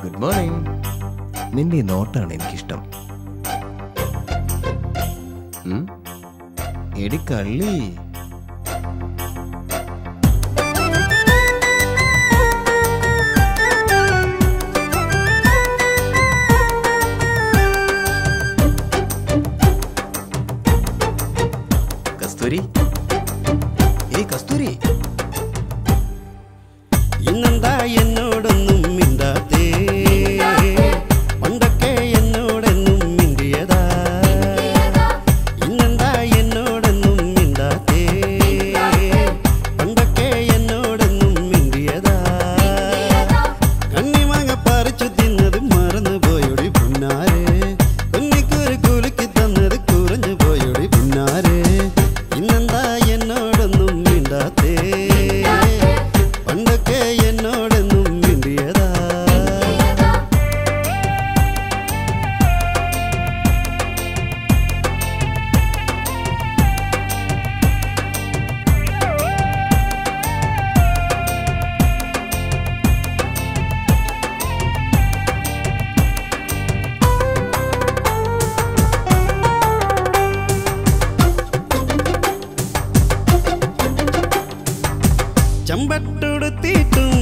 Good morning. നിന്റെ ഈ നോട്ടാണ് എനിക്കിഷ്ടം. എടി കള്ളി, കസ്തൂരി, കസ്തൂരി, ഇന്നെന്താ എന്നോടൊന്നും മിണ്ടാത്തേ? പണ്ടൊക്കെ എന്നോടെന്നും മിണ്ടിയതാ. ഇന്നെന്താ എന്നോടൊന്നും മിണ്ടാത്തേ? പണ്ടൊക്കെ എന്നോടെന്നും മിണ്ടിയതാ. കണ്ണിമാങ്ങ പറിച്ചു തിന്നത് മറന്നു പോയൊടി പുന്നാരെ. കുഞ്ഞിക്കൊരു കുലുക്കി തന്നത് കുറഞ്ഞു പോയൊടി പുന്നാരെ. ഇന്നെന്താ എന്നോടൊന്നും മിണ്ടാത്തേ? പണ്ടൊക്കെ എന്നോടെന്നും മിണ്ടിയതാ. ചെമ്പട്ടുടുത്തിട്ടും